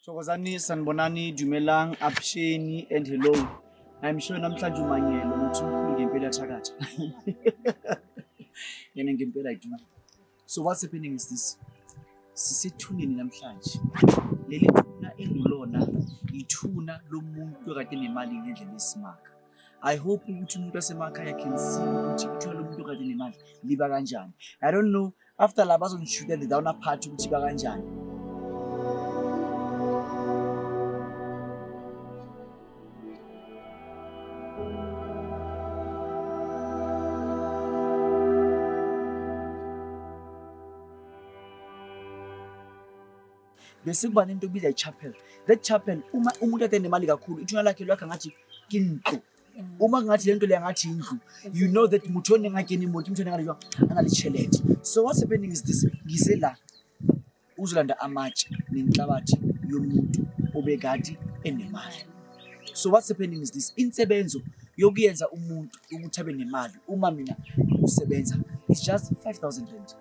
Thokozani sanibonani dumelang apsheni and hello. I'm sure namhlanje umanyelo uthi umkhulu ngempela thakatha. Yena ngempela I do. So what's happening is this. Sisethuneni namhlanje. Leli thuna engulona ithuna lomuntu kade nemali ngendlela esimaka. I hope ukuthi umuntu wasemakhaya can see ukuthi ithuna lomuntu kade nemali liba kanjani. I don't know after la bazongishuta the down part ukuthi ba kanjani. Bese kuba nento obizwa ichapel. That chapel uma umuntu ade nemali kakhulu ithuna lakhe lwakhe ngathi kindlu. Uma ngathi lento le ngathi indlu, you know that muthoni ngakeni imoto muthoni ngale angalichelet. So what's happening is this, ngize la uzolanda amatshe nenhlabathi yomuntu obekade enemali. So what's happening is this, insebenzo yokuyenza umuntu ukuthi abe nemali uma mina usebenza it's just 5,000 rand.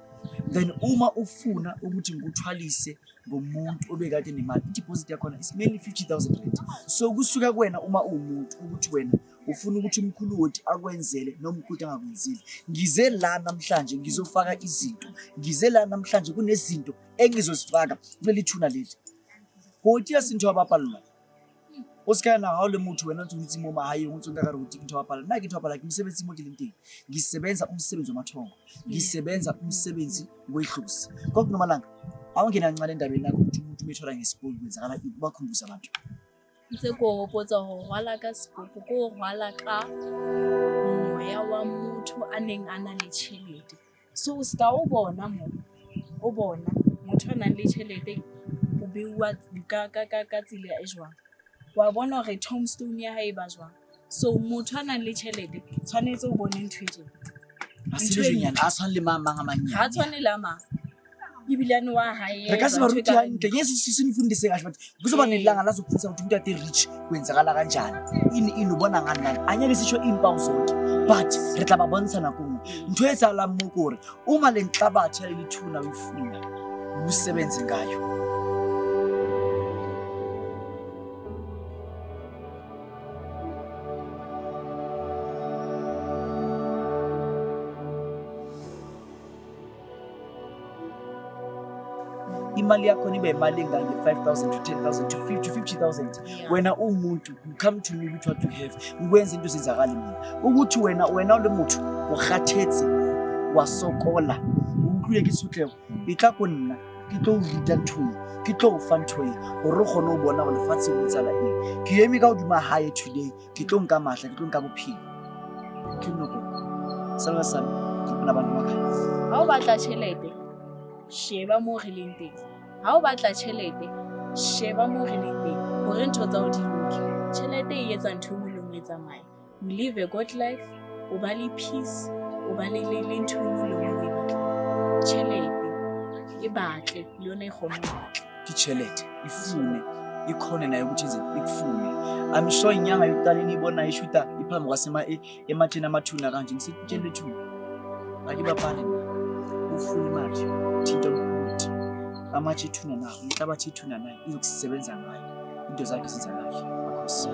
Then uma ufuna ukuthi ngikuthwalise ngomuntu obekade nemali, deposit yakho is mainly 50,000 rand. So kusuka kuwena uma umuntu ukuthi wena ufuna ukuthi umkhulu Hoti akwenzele noma ukuthi angakwenzile. Ngize la namhlanje ngizofaka izinto. Ngize la namhlanje kunezinto engizosifaka kuleli thuna leli. Hoti yasinto abapalula. Osikana hawule muthi wena uthi moma hayi ukuthi ngakari ukuthi into abapala. Naki into abapala ngimsebenzi imoto lentini. Ngisebenza umsebenzi wamathongo. Ngisebenza umsebenzi wehlusi. Kokunomalanga awungena kancane endabeni yakho ukuthi umuntu umethora ngesipho kwenzakala bakhumbuza abantu. Ntse go hopotsa ho rwala ka sepopo go rwala ka moya wa motho a neng a na le tšhelete. So o ska o bona motho a nang le tšhelete o beiwa ka tsela e jwang. Wa bona hore tombstone ya hae ba jwang. So motho a nang le tšhelete tshwanetse o bone ntho e tjena. Asilenyana asale mama ngamanyana. Ha tshwane la ma. Ibilane wa hae. Re ka se ba ruti hantle. Yes sinifundise kahle but kuzoba nelanga la zokufundisa ukuthi umuntu ade rich kwenzakala kanjani. Ini ubona ngani anyake sisho impawu zonke but re tla ba bontsha nakong. Ntho etsala mokore uma le nhlabathi yalithuna uyifuna usebenze ngayo. Imali yakho nibe imali engange 5,000 to 10,000 to 50,000 wena umuntu you come to me with what you have ngikwenza into ezenzakala mina ukuthi wena ole muntu ukhathetse wasokola ukhuleke isutleho itla ko nna ke tlo ruta ntho ke tlo fa ntho gore gone o bona go lefatse go tsala eng ke eme ka odima hae today ke tlo nka mahla ke tlo nka bophelo ke noko sala sana ke bona bantu makala ha o batla tšhelete sheba mo re leng teng. Ha o batla tšhelete sheba mo re leng teng hore ntho tsa o di loke. Tšhelete e etsa ntho mo le mo etsamaya. You live a good life, o ba le peace, o ba le ntho mo le mo batla. Tšhelete e batle le yona e kgone ho batla. Ke tšhelete ifune ikhona nayo ukuthi ize ikufune. I'm sure inyanga yokuqala nibona ishuta iphambi kwasema ematheni amathuna kanje ngisitshele thuna. Akibapale ufuna imali thinto ukuthi amatshe ithuna nawo inhlabathi ithuna nayo izokusebenza ngayo into zakhe zenza kahle makhosi.